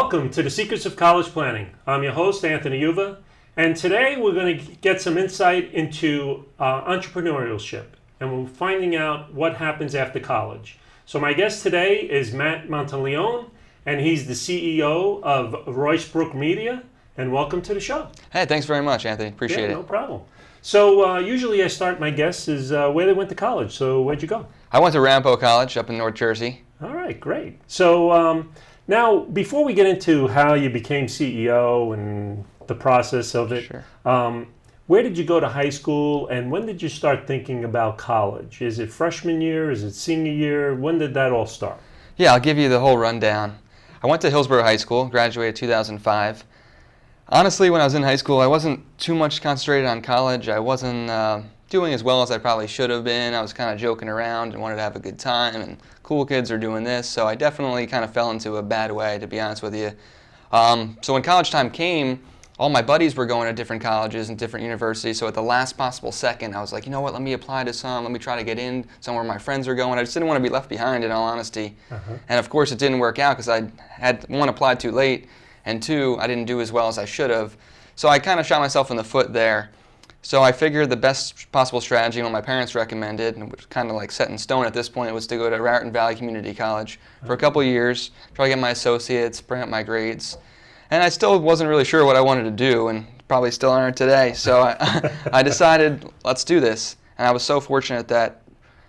Welcome to the Secrets of College Planning. I'm your host, Anthony Uva, and today we're going to get some insight into entrepreneurship, and we're finding out what happens after college. So my guest today is Matt Montellione, and he's the CEO of Roycebrook Media, and welcome to the show. Hey, thanks very much, Anthony. Appreciate it. No problem. So usually I start my guests is where they went to college. So where'd you go? I went to Rampo College up in North Jersey. All right, great. So now, before we get into how you became CEO and the process of it, Sure. Where did you go to high school, and when did you start thinking about college? Is it freshman year? Is it senior year? When did that all start? Yeah, I'll give you the whole rundown. I went to Hillsborough High School, graduated 2005. Honestly, when I was in high school, I wasn't too much concentrated on college. I wasn't doing as well as I probably should have been. I was kind of joking around and wanted to have a good time, and cool kids are doing this, so I definitely kind of fell into a bad way, to be honest with you. So when college time came, all my buddies were going to different colleges and different universities, so at the last possible second, I was like, you know what, let me apply to some, let me try to get in somewhere my friends are going. I just didn't want to be left behind, in all honesty. And of course, it didn't work out because I had, one, applied too late, and two, I didn't do as well as I should have. So I kind of shot myself in the foot there. So I figured the best possible strategy, what my parents recommended, and it was kind of like set in stone at this point, was to go to Raritan Valley Community College for a couple years, try to get my associates, bring up my grades. And I still wasn't really sure what I wanted to do, and probably still aren't today. So I decided, let's do this. And I was so fortunate that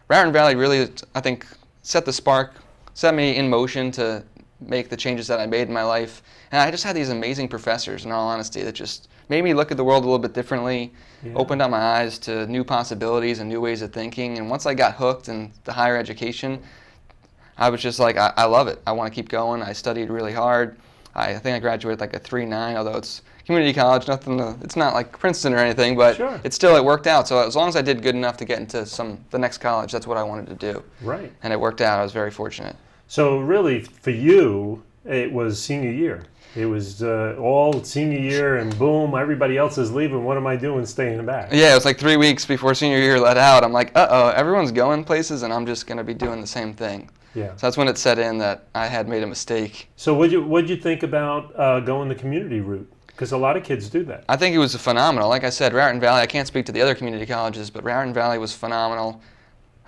Raritan Valley really, I think, set the spark, set me in motion to make the changes that I made in my life. And I just had these amazing professors, in all honesty, that just made me look at the world a little bit differently, opened up my eyes to new possibilities and new ways of thinking. And once I got hooked in the higher education, I was just like, I love it. I want to keep going. I studied really hard. I think I graduated like a 3.9, although it's community college, it's not like Princeton or anything, but Sure. it worked out. So as long as I did good enough to get into the next college, that's what I wanted to do. Right. And it worked out. I was very fortunate. So really, for you, it was senior year. It was all senior year, and boom, everybody else is leaving. What am I doing staying back? Yeah, it was like 3 weeks before senior year let out. I'm like, uh-oh, everyone's going places, and I'm just going to be doing the same thing. Yeah. So that's when it set in that I had made a mistake. So what'd you think about going the community route? Because a lot of kids do that. I think it was phenomenal. Like I said, Raritan Valley, I can't speak to the other community colleges, but Raritan Valley was phenomenal.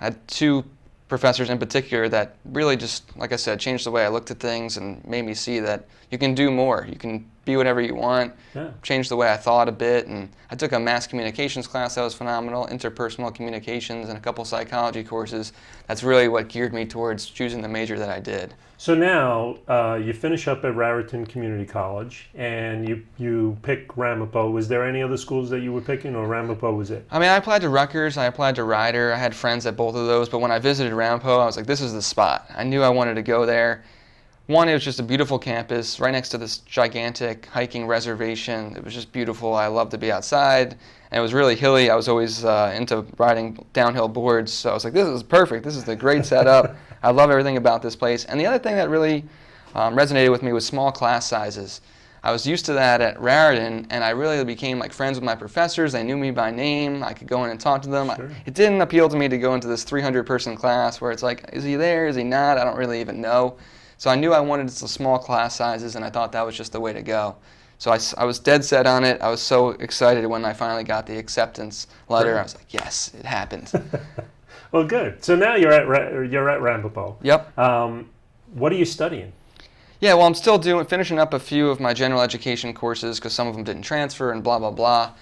I had two professors in particular that really just, like I said, changed the way I looked at things and made me see that you can do more. You can be whatever you want. Yeah. Changed the way I thought a bit. And I took a mass communications class that was phenomenal, interpersonal communications, and a couple psychology courses. That's really what geared me towards choosing the major that I did. So now you finish up at Raritan Community College, and you pick Ramapo. Was there any other schools that you were picking, or Ramapo was it? I mean, I applied to Rutgers, I applied to Rider, I had friends at both of those, but when I visited Ramapo, I was like, this is the spot. I knew I wanted to go there. One, it was just a beautiful campus, right next to this gigantic hiking reservation. It was just beautiful. I loved to be outside, and it was really hilly. I was always into riding downhill boards, so I was like, this is perfect. This is the great setup. I love everything about this place. And the other thing that really resonated with me was small class sizes. I was used to that at Raritan, and I really became like friends with my professors. They knew me by name. I could go in and talk to them. Sure. It didn't appeal to me to go into this 300-person class where it's like, is he there? Is he not? I don't really even know. So I knew I wanted the small class sizes, and I thought that was just the way to go. So I was dead set on it. I was so excited when I finally got the acceptance letter. Right. I was like, yes, it happened. Well, good. So now you're at Ramapo. Yep. What are you studying? Yeah, well, I'm still finishing up a few of my general education courses because some of them didn't transfer and blah, blah, blah.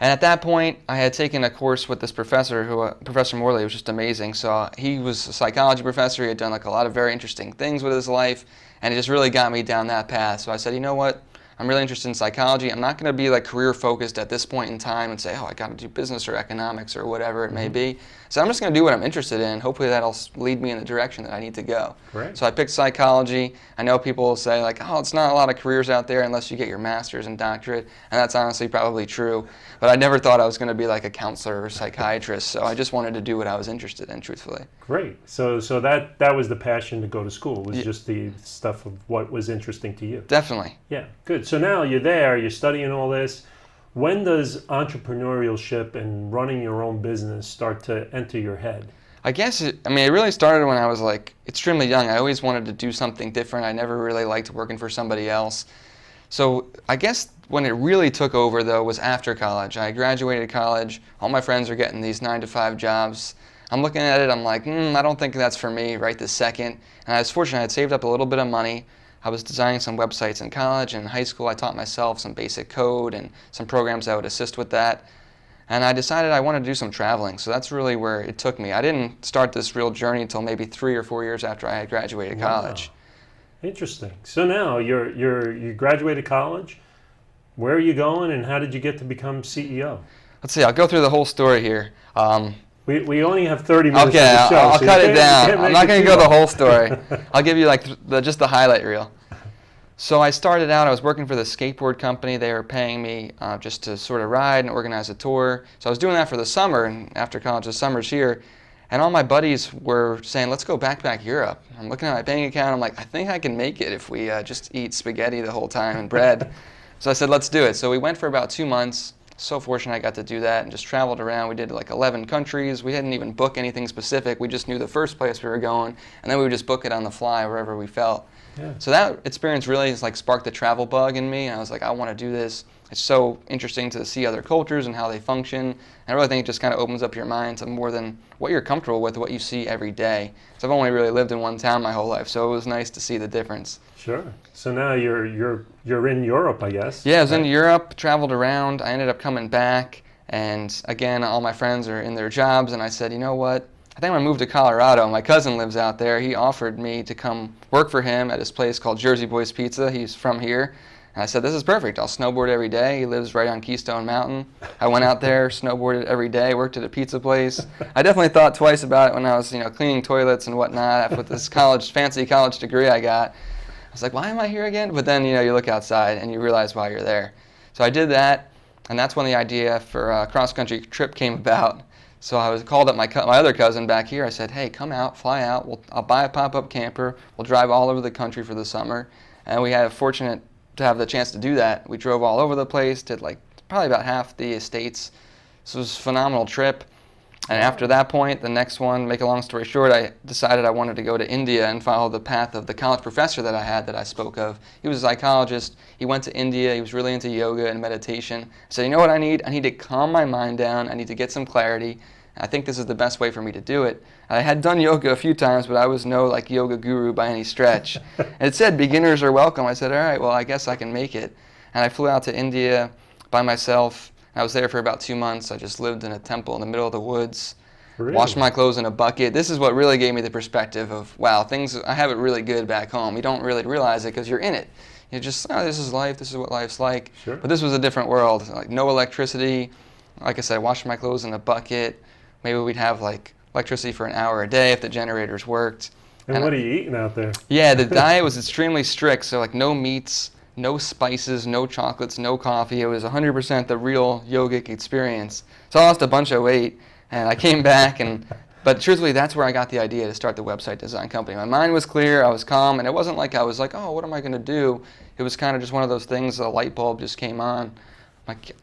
And at that point, I had taken a course with this professor, Professor Morley, was just amazing. So he was a psychology professor. He had done like a lot of very interesting things with his life, and it just really got me down that path. So I said, you know what? I'm really interested in psychology. I'm not going to be like career focused at this point in time and say, oh, I got to do business or economics or whatever it may be. So I'm just going to do what I'm interested in. Hopefully that'll lead me in the direction that I need to go. Right. So I picked psychology. I know people will say like, oh, it's not a lot of careers out there unless you get your master's and doctorate, and that's honestly probably true. But I never thought I was going to be like a counselor or a psychiatrist, so I just wanted to do what I was interested in, truthfully. Great. So that was the passion to go to school, was just the stuff of what was interesting to you. Definitely. Yeah, good. So now you're there, you're studying all this. When does entrepreneurship and running your own business start to enter your head? I guess it really started when I was like extremely young. I always wanted to do something different. I never really liked working for somebody else. So I guess when it really took over, though, was after college. I graduated college. All my friends are getting these 9-to-5 jobs. I'm looking at it. I'm like, I don't think that's for me right this second. And I was fortunate. I had saved up a little bit of money. I was designing some websites in college and in high school. I taught myself some basic code and some programs that would assist with that. And I decided I wanted to do some traveling. So that's really where it took me. I didn't start this real journey until maybe 3 or 4 years after I had graduated college. Interesting. So now you graduated college. Where are you going, and how did you get to become CEO? Let's see. I'll go through the whole story here. We only have 30 minutes. Okay, of the show, I'll so cut it down. I'm I'm not going to go the whole story. I'll give you like just the highlight reel. So I started out, I was working for the skateboard company. They were paying me just to sort of ride and organize a tour. So I was doing that for the summer, and after college, the summer's here. And all my buddies were saying, let's go backpack Europe. I'm looking at my bank account, I'm like, I think I can make it if we just eat spaghetti the whole time and bread. So I said, let's do it. So we went for about 2 months. So fortunate I got to do that and just traveled around. We did like 11 countries. We didn't even book anything specific. We just knew the first place we were going, and then we would just book it on the fly wherever we felt. Yeah. So that experience really has like sparked the travel bug in me, and I was like, I want to do this. It's so interesting to see other cultures and how they function. And I really think it just kind of opens up your mind to more than what you're comfortable with, what you see every day. So I've only really lived in one town my whole life, so it was nice to see the difference. Sure. So now you're in Europe, I guess. Yeah, I was in Europe, traveled around. I ended up coming back, and again, all my friends are in their jobs, and I said, you know what? I think I'm going to move to Colorado. My cousin lives out there. He offered me to come work for him at his place called Jersey Boys Pizza. He's from here. And I said, this is perfect. I'll snowboard every day. He lives right on Keystone Mountain. I went out there, snowboarded every day, worked at a pizza place. I definitely thought twice about it when I was, cleaning toilets and whatnot with this fancy college degree I got. I was like, why am I here again? But then, you look outside and you realize why you're there. So I did that, and that's when the idea for a cross-country trip came about. So I was called up my other cousin back here. I said, hey, come out, fly out. I'll buy a pop-up camper. We'll drive all over the country for the summer. And we had fortunate to have the chance to do that. We drove all over the place, did like probably about half the estates. So it was a phenomenal trip. And after that point, the next one, make a long story short, I decided I wanted to go to India and follow the path of the college professor that I had that I spoke of. He was a psychologist. He went to India. He was really into yoga and meditation. I said, you know what I need? I need to calm my mind down. I need to get some clarity. I think this is the best way for me to do it. I had done yoga a few times, but I was no yoga guru by any stretch. And it said beginners are welcome. I said, all right, well, I guess I can make it. And I flew out to India by myself. I was there for about 2 months. I just lived in a temple in the middle of the woods, Really? washed my clothes in a bucket. This is what really gave me the perspective of, wow, I have it really good back home. You don't really realize it because you're in it. You're just, this is life. This is what life's like. Sure. But this was a different world. Like no electricity. Like I said, washed my clothes in a bucket. Maybe we'd have electricity for an hour a day if the generators worked. And what are you eating out there? Yeah, the diet was extremely strict. So no meats, no spices, no chocolates, no coffee. It was 100% the real yogic experience. So I lost a bunch of weight, and I came back. But truthfully, that's where I got the idea to start the website design company. My mind was clear. I was calm, and it wasn't like I was like, oh, what am I going to do? It was kind of just one of those things. A light bulb just came on.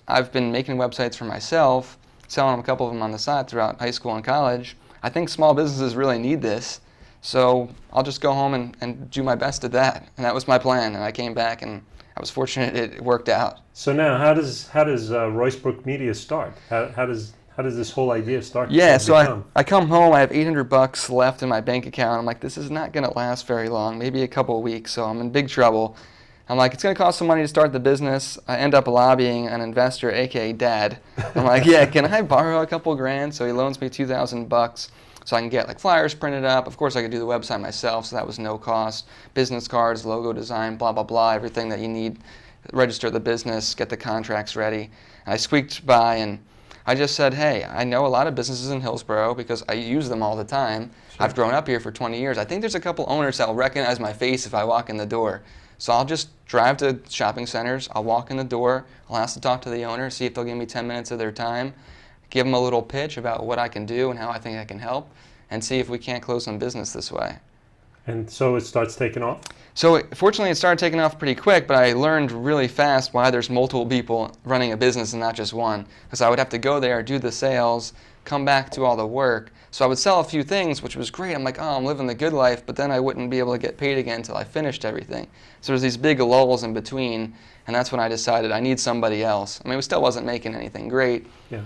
I've been making websites for myself, selling them a couple of them on the side throughout high school and college. I think small businesses really need this, so I'll just go home and do my best at that. And that was my plan, and I came back, and I was fortunate it worked out. So now, how does Roycebrook Media start? How does this whole idea start? Yeah, so I come home, I have $800 left in my bank account. I'm like, this is not going to last very long, maybe a couple of weeks, so I'm in big trouble. I'm like, it's going to cost some money to start the business. I end up lobbying an investor, aka Dad. I'm like, yeah, can I borrow a couple grand? So he loans me $2,000 so I can get flyers printed up. Of course, I could do the website myself, so that was no cost. Business cards, logo design, blah, blah, blah, everything that you need. Register the business, get the contracts ready. And I squeaked by, and I just said, hey, I know a lot of businesses in Hillsborough because I use them all the time. Sure. I've grown up here for 20 years. I think there's a couple owners that will recognize my face if I walk in the door. So I'll just drive to shopping centers, I'll walk in the door, I'll ask to talk to the owner, see if they'll give me 10 minutes of their time, give them a little pitch about what I can do and how I think I can help, and see if we can't close some business this way. And so it starts taking off? So fortunately it started taking off pretty quick, but I learned really fast why there's multiple people running a business and not just one. Because I would have to go there, do the sales, come back to all the work. So I would sell a few things, which was great. I'm like, oh, I'm living the good life, but then I wouldn't be able to get paid again until I finished everything. So there's these big lulls in between, and that's when I decided I need somebody else. I mean, we still wasn't making anything great. Yeah.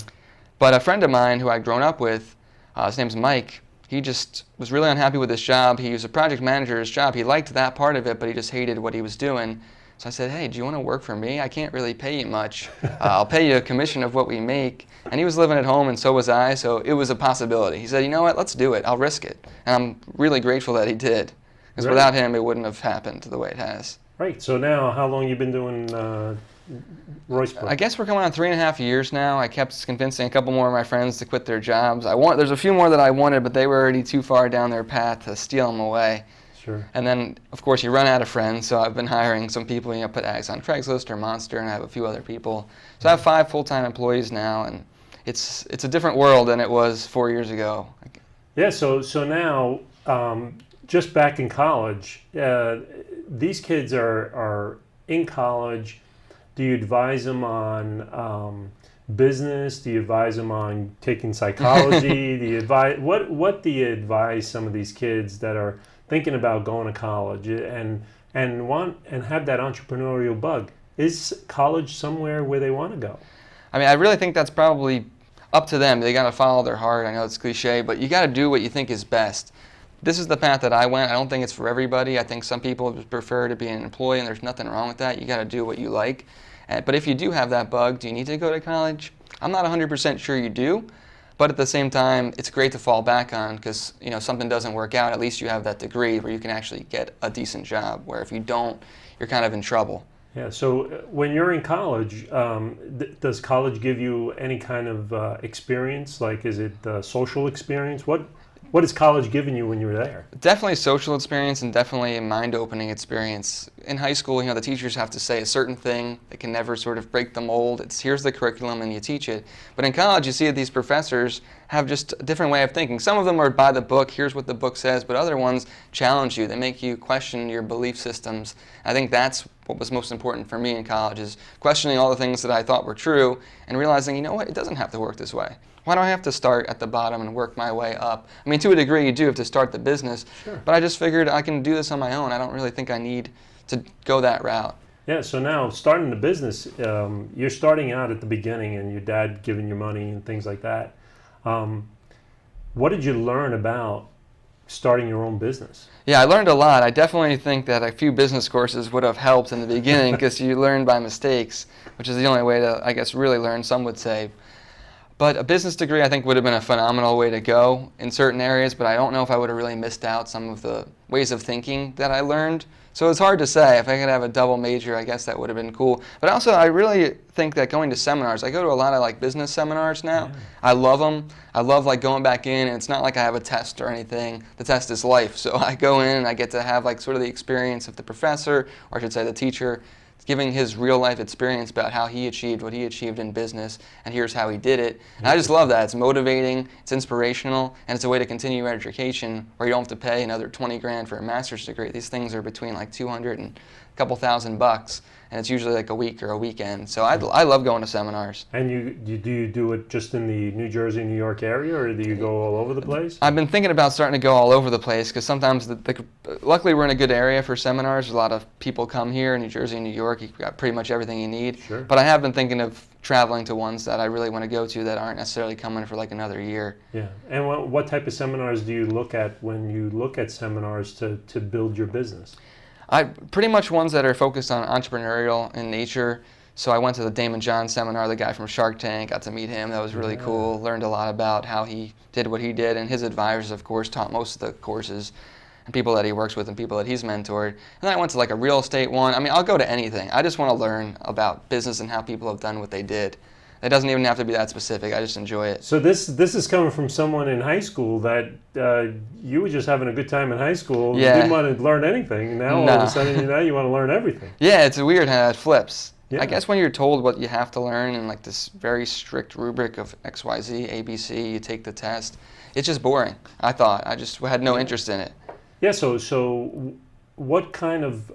But a friend of mine who I'd grown up with, his name's Mike, he just was really unhappy with his job. He was a project manager at his job. He liked that part of it, but he just hated what he was doing. So I said, hey, do you want to work for me? I can't really pay you much. I'll pay you a commission of what we make. And he was living at home, and so was I, so it was a possibility. He said, you know what, let's do it. I'll risk it. And I'm really grateful that he did, because Right. without him, it wouldn't have happened the way it has. Right. So now, how long you been doing Roycebrook? I guess we're coming on 3.5 years now. I kept convincing a couple more of my friends to quit their jobs. There's a few more that I wanted, but they were already too far down their path to steal them away. Sure. And then, of course, you run out of friends, so I've been hiring some people, put ads on Craigslist or Monster, and I have a few other people. So I have 5 full-time employees now, and it's a different world than it was 4 years ago. Yeah. So now, just back in college, these kids are in college. Do you advise them on business? Do you advise them on taking psychology? Do you advise what do you advise some of these kids that are thinking about going to college and have that entrepreneurial bug? Is college somewhere where they want to go? I mean, I really think that's probably up to them. They got to follow their heart. I know it's cliche, but you got to do what you think is best. This is the path that I went. I don't think it's for everybody. I think some people prefer to be an employee, and there's nothing wrong with that. You got to do what you like. But if you do have that bug, do you need to go to college? I'm not 100% sure you do, but at the same time, it's great to fall back on because something doesn't work out. At least you have that degree where you can actually get a decent job. Where if you don't, you're kind of in trouble. Yeah. So when you're in college, does college give you any kind of experience? Like, is it social experience? What has college given you when you were there? Definitely social experience and definitely a mind-opening experience. In high school, the teachers have to say a certain thing. They can never sort of break the mold. It's here's the curriculum and you teach it. But in college, you see that these professors have just a different way of thinking. Some of them are by the book, here's what the book says, but other ones challenge you. They make you question your belief systems. I think that's what was most important for me in college, is questioning all the things that I thought were true and realizing, it doesn't have to work this way. Why do I have to start at the bottom and work my way up? I mean, to a degree, you do have to start the business, Sure. but I just figured I can do this on my own. I don't really think I need to go that route. Yeah, so now starting the business, you're starting out at the beginning and your dad giving you money and things like that. What did you learn about starting your own business? Yeah, I learned a lot. I definitely think that a few business courses would have helped in the beginning because you learn by mistakes, which is the only way to, I guess, really learn, some would say. But a business degree, I think, would have been a phenomenal way to go in certain areas, but I don't know if I would have really missed out some of the ways of thinking that I learned. So it's hard to say. If I could have a double major, I guess that would have been cool. But also, I really think that going to seminars, I go to a lot of business seminars now. Yeah. I love them. I love going back in, and it's not like I have a test or anything. The test is life. So I go in and I get to have sort of the experience of the professor, or I should say the teacher, giving his real life experience about how he achieved what he achieved in business, and here's how he did it. And I just love that. It's motivating, it's inspirational, and it's a way to continue your education where you don't have to pay another 20 grand for a master's degree. These things are between $200 and a couple $1,000, and it's usually a week or a weekend. So I love going to seminars. And do you do it just in the New Jersey, New York area, or do you go all over the place? I've been thinking about starting to go all over the place because sometimes, luckily we're in a good area for seminars. A lot of people come here in New Jersey and New York. You've got pretty much everything you need. Sure. But I have been thinking of traveling to ones that I really want to go to that aren't necessarily coming for another year. Yeah. And what type of seminars do you look at when you look at seminars to build your business? Pretty much ones that are focused on entrepreneurial in nature. So I went to the Damon John seminar, the guy from Shark Tank, got to meet him. That was really cool. Learned a lot about how he did what he did, and his advisors, of course, taught most of the courses, and people that he works with and people that he's mentored. And then I went to a real estate one. I mean, I'll go to anything. I just want to learn about business and how people have done what they did. It doesn't even have to be that specific. I just enjoy it. So this is coming from someone in high school that you were just having a good time in high school. Yeah. You didn't want to learn anything. Now all of a sudden you want to learn everything. Yeah, it's weird how it flips. Yeah. I guess when you're told what you have to learn in this very strict rubric of XYZ, ABC, you take the test, it's just boring. I thought. I just had no interest in it. Yeah. So what kind of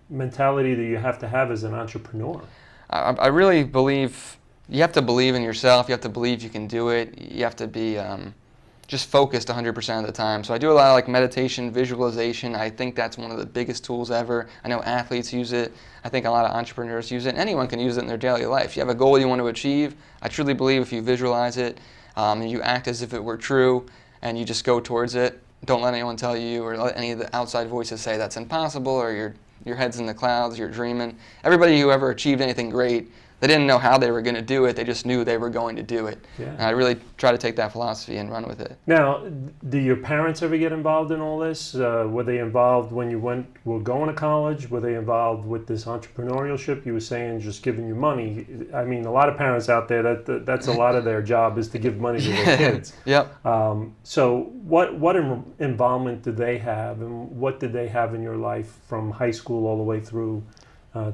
mentality do you have to have as an entrepreneur? I really believe You have to believe in yourself. You have to believe you can do it. You have to be just focused 100% of the time. So I do a lot of like meditation, visualization. I think that's one of the biggest tools ever. I know athletes use it. I think a lot of entrepreneurs use it. And anyone can use it in their daily life. You have a goal you want to achieve. I truly believe if you visualize it and you act as if it were true and you just go towards it, don't let anyone tell you or let any of the outside voices say that's impossible or your head's in the clouds, you're dreaming. Everybody who ever achieved anything great, they didn't know how they were going to do it. They just knew they were going to do it. Yeah. And I really try to take that philosophy and run with it. Now, do your parents ever get involved in all this? Were they involved when you were going to college? Were they involved with this entrepreneurship? You were saying just giving you money. I mean, a lot of parents out there, that's a lot of their job is to give money to their kids. Yep. So what involvement did they have, and what did they have in your life from high school all the way through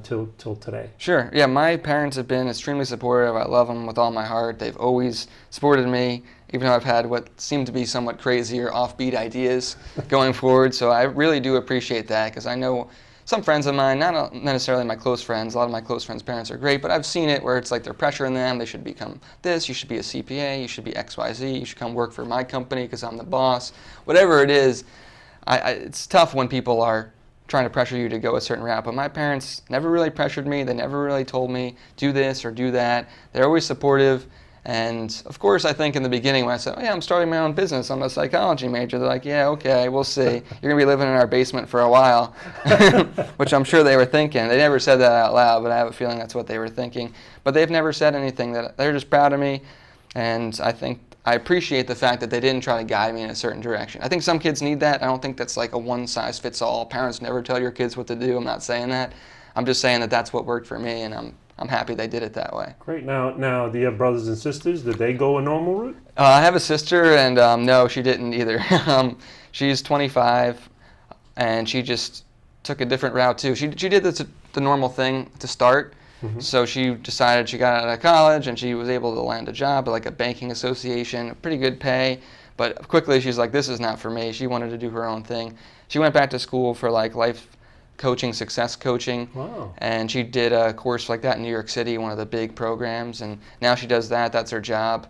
till today? Sure. Yeah, my parents have been extremely supportive. I love them with all my heart. They've always supported me, even though I've had what seem to be somewhat crazy or offbeat ideas going forward. So I really do appreciate that because I know some friends of mine, not necessarily my close friends, a lot of my close friends' parents are great, but I've seen it where it's like they're pressuring them. They should become this, you should be a CPA, you should be XYZ, you should come work for my company because I'm the boss. Whatever it is, it's tough when people are trying to pressure you to go a certain route, but my parents never really pressured me. They never really told me do this or do that. They're always supportive, and of course I think in the beginning when I said, oh yeah, I'm starting my own business, I'm a psychology major, they're like, yeah, okay, we'll see. You're gonna be living in our basement for a while, which I'm sure they were thinking. They never said that out loud, but I have a feeling that's what they were thinking. But they've never said anything. That they're just proud of me, and I appreciate the fact that they didn't try to guide me in a certain direction. I think some kids need that. I don't think that's like a one-size-fits-all. Parents never tell your kids what to do. I'm not saying that. I'm just saying that that's what worked for me, and I'm happy they did it that way. Great. Now, do you have brothers and sisters? Did they go a normal route? I have a sister, and no, she didn't either. She's 25, and she just took a different route too. She did the normal thing to start. Mm-hmm. So she decided she got out of college and she was able to land a job at like a banking association, pretty good pay, but quickly she's like, this is not for me. She wanted to do her own thing. She went back to school for like life coaching, success coaching, wow. And she did a course like that in New York City, one of the big programs, and now she does that. That's her job.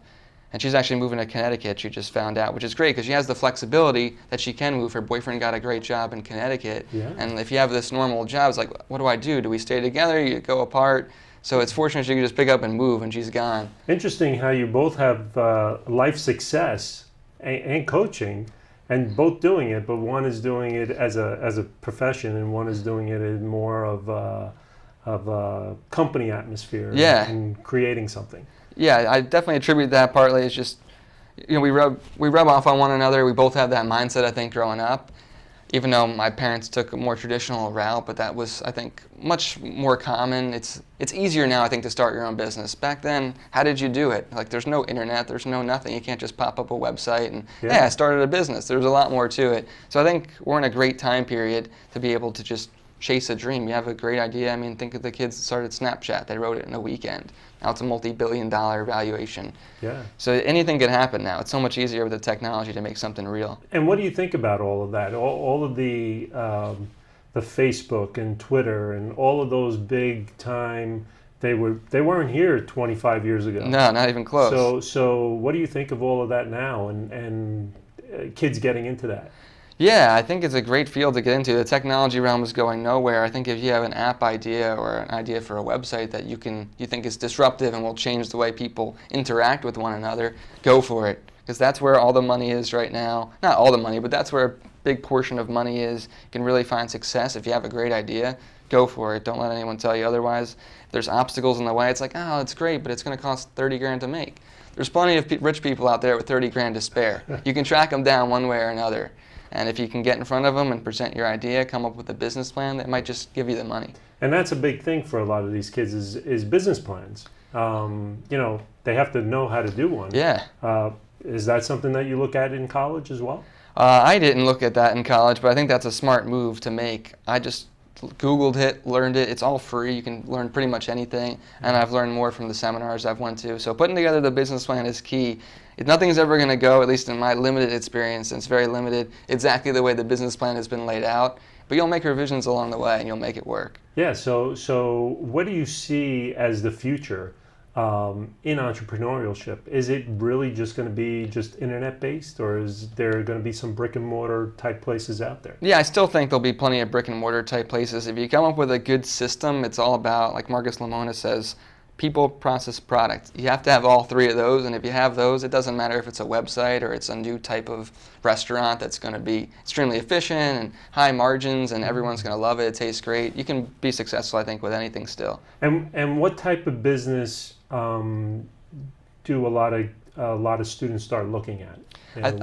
And she's actually moving to Connecticut, she just found out, which is great because she has the flexibility that she can move. Her boyfriend got a great job in Connecticut. Yeah. And if you have this normal job, it's like, what do I do? Do we stay together? You go apart? So it's fortunate she can just pick up and move and she's gone. Interesting how you both have life success and coaching and both doing it, but one is doing it as a profession and one is doing it in more of a company atmosphere. Yeah. And creating something. Yeah, I definitely attribute that partly. It's just, we rub off on one another. We both have that mindset, I think, growing up. Even though my parents took a more traditional route, but that was, I think, much more common. It's easier now, I think, to start your own business. Back then, how did you do it? Like, there's no internet, there's no nothing. You can't just pop up a website and, hey, I started a business. There's a lot more to it. So I think we're in a great time period to be able to just chase a dream. You have a great idea. I mean, think of the kids that started Snapchat. They wrote it in a weekend. Now it's a multi-billion-dollar valuation. Yeah. So anything can happen now. It's so much easier with the technology to make something real. And what do you think about all of that? All of the Facebook and Twitter and all of those big time. They weren't here 25 years ago. No, not even close. So what do you think of all of that now and kids getting into that? Yeah, I think it's a great field to get into. The technology realm is going nowhere. I think if you have an app idea or an idea for a website that you think is disruptive and will change the way people interact with one another, go for it. Because that's where all the money is right now. Not all the money, but that's where a big portion of money is. You can really find success if you have a great idea. Go for it. Don't let anyone tell you otherwise. If there's obstacles in the way, it's like, oh, it's great, but it's going to cost 30 grand to make. There's plenty of rich people out there with 30 grand to spare. You can track them down one way or another. And if you can get in front of them and present your idea, come up with a business plan, they might just give you the money. And that's a big thing for a lot of these kids is business plans. They have to know how to do one. Yeah. Is that something that you look at in college as well? I didn't look at that in college, but I think that's a smart move to make. I just Googled it, learned it. It's all free. You can learn pretty much anything. And I've learned more from the seminars I've went to. So putting together the business plan is key. Nothing's ever going to go, at least in my limited experience, and it's very limited, exactly the way the business plan has been laid out. But you'll make revisions along the way and you'll make it work. Yeah, so what do you see as the future in entrepreneurship? Is it really just going to be just internet based, or is there going to be some brick and mortar type places out there? Yeah, I still think there'll be plenty of brick and mortar type places. If you come up with a good system, it's all about, like Marcus Lemonis says, people, process, product. You have to have all three of those, and if you have those, it doesn't matter if it's a website or it's a new type of restaurant that's going to be extremely efficient and high margins, and everyone's going to love it. It tastes great. You can be successful, I think, with anything still. And what type of business do a lot of students start looking at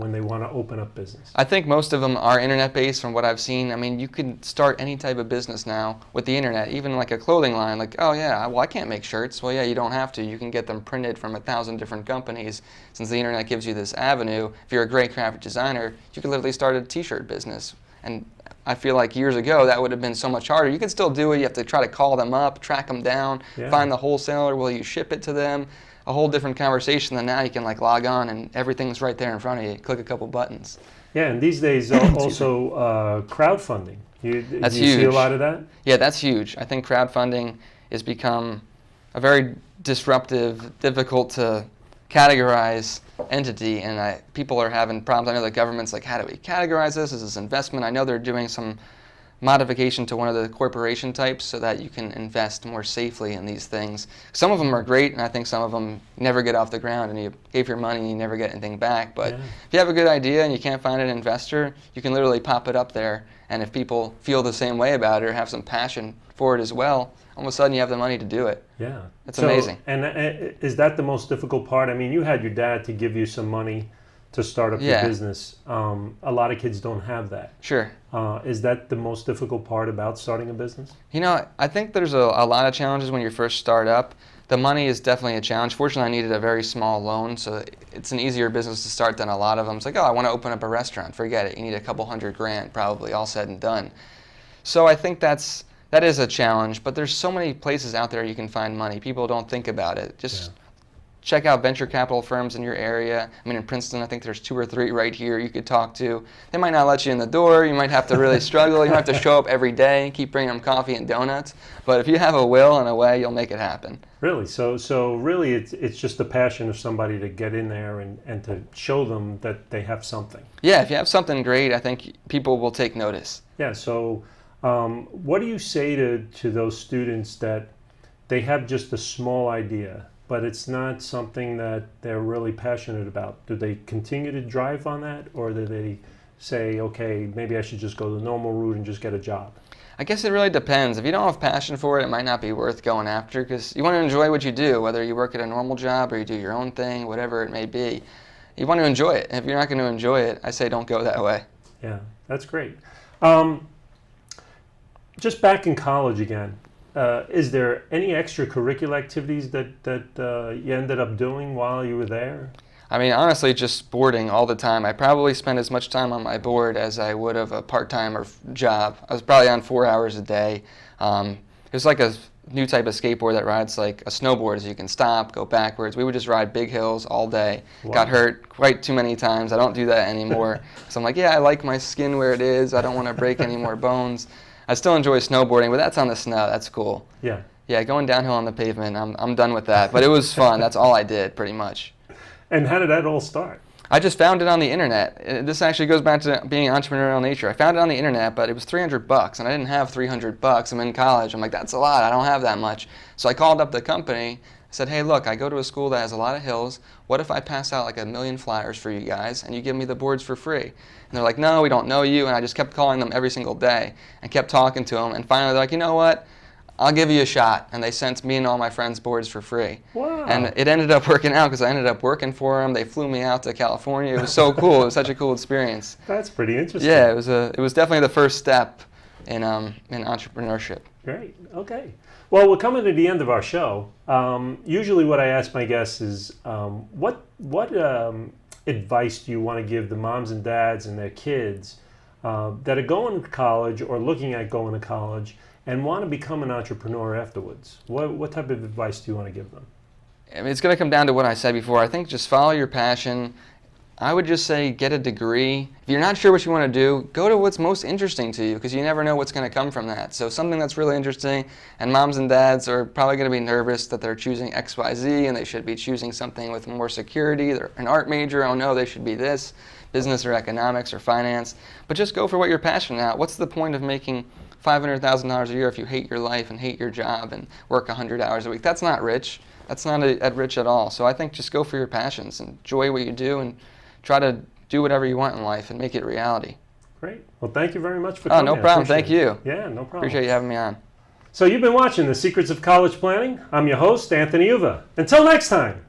when they want to open up business? I think most of them are internet-based from what I've seen. I mean, you can start any type of business now with the internet, even like a clothing line. Like, oh yeah, well I can't make shirts. Well, yeah, you don't have to. You can get them printed from 1,000 different companies. Since the internet gives you this avenue, if you're a great graphic designer, you could literally start a t-shirt business. And I feel like years ago that would have been so much harder. You can still do it. You have to try to call them up, track them down, find the wholesaler. Will you ship it to them? A whole different conversation than now. You can like log on and everything's right there in front of you. Click a couple buttons. Yeah, and these days also crowdfunding. That's you huge. See a lot of that? Yeah, that's huge. I think crowdfunding has become a very disruptive, difficult to categorize entity, and people are having problems. I know the government's like, how do we categorize this? Is this investment? I know they're doing some modification to one of the corporation types so that you can invest more safely in these things. Some of them are great, and I think some of them never get off the ground, and you gave your money and you never get anything back. But if you have a good idea and you can't find an investor, you can literally pop it up there, and if people feel the same way about it or have some passion for it as well, all of a sudden you have the money to do it. Yeah. It's amazing. And is that the most difficult part? I mean, you had your dad to give you some money to start up your business. A lot of kids don't have that. Sure. Is that the most difficult part about starting a business? You know, I think there's a lot of challenges when you first start up. The money is definitely a challenge. Fortunately, I needed a very small loan, so it's an easier business to start than a lot of them. It's like, oh, I want to open up a restaurant. Forget it. You need a couple $100,000 probably, all said and done. So I think that is a challenge, but there's so many places out there you can find money. People don't think about it. Just check out venture capital firms in your area. I mean, in Princeton, I think there's 2 or 3 right here you could talk to. They might not let you in the door. You might have to really struggle. You might have to show up every day and keep bringing them coffee and donuts. But if you have a will and a way, you'll make it happen. Really? So really it's just the passion of somebody to get in there and to show them that they have something. Yeah, if you have something great, I think people will take notice. Yeah, so what do you say to those students that they have just a small idea, but it's not something that they're really passionate about? Do they continue to drive on that, or do they say, okay, maybe I should just go the normal route and just get a job? I guess it really depends. If you don't have passion for it, it might not be worth going after, because you want to enjoy what you do, whether you work at a normal job or you do your own thing, whatever it may be. You want to enjoy it. If you're not going to enjoy it, I say don't go that way. Yeah, that's great. Just back in college again, is there any extracurricular activities that you ended up doing while you were there? I mean, honestly, just boarding all the time. I probably spent as much time on my board as I would of a part-time or job. I was probably on 4 hours a day. It was like a new type of skateboard that rides like a snowboard, so you can stop, go backwards. We would just ride big hills all day. Wow. Got hurt quite too many times. I don't do that anymore. So I'm like, yeah, I like my skin where it is. I don't want to break any more bones. I still enjoy snowboarding, but that's on the snow. That's cool. Yeah. Yeah, going downhill on the pavement, I'm done with that. But it was fun. That's all I did, pretty much. And how did that all start? I just found it on the internet. This actually goes back to being entrepreneurial nature. I found it on the internet, but it was $300, and I didn't have $300. I'm in college. I'm like, that's a lot. I don't have that much. So I called up the company. I said, hey, look, I go to a school that has a lot of hills. What if I pass out like 1 million flyers for you guys, and you give me the boards for free? And they're like, no, we don't know you. And I just kept calling them every single day and kept talking to them. And finally, they're like, you know what? I'll give you a shot. And they sent me and all my friends boards for free. Wow. And it ended up working out because I ended up working for them. They flew me out to California. It was so cool. It was such a cool experience. That's pretty interesting. Yeah, it was definitely the first step in entrepreneurship. Great. Okay. Well, we're coming to the end of our show. Usually what I ask my guests is, what advice do you want to give the moms and dads and their kids that are going to college or looking at going to college and want to become an entrepreneur afterwards? What type of advice do you want to give them? I mean, it's going to come down to what I said before. I think just follow your passion. I would just say get a degree. If you're not sure what you want to do, go to what's most interesting to you, because you never know what's going to come from that. So something that's really interesting, and moms and dads are probably going to be nervous that they're choosing XYZ and they should be choosing something with more security. They're an art major, oh no, they should be this, business or economics or finance. But just go for what you're passionate about. What's the point of making $500,000 a year if you hate your life and hate your job and work 100 hours a week? That's not rich. That's not rich at all. So I think just go for your passions, enjoy what you do, and try to do whatever you want in life and make it reality. Great. Well, thank you very much for Oh, coming. no problem. Thank you. Yeah, no problem. Appreciate you having me on. So you've been watching The Secrets of College Planning. I'm your host, Anthony Uva. Until next time.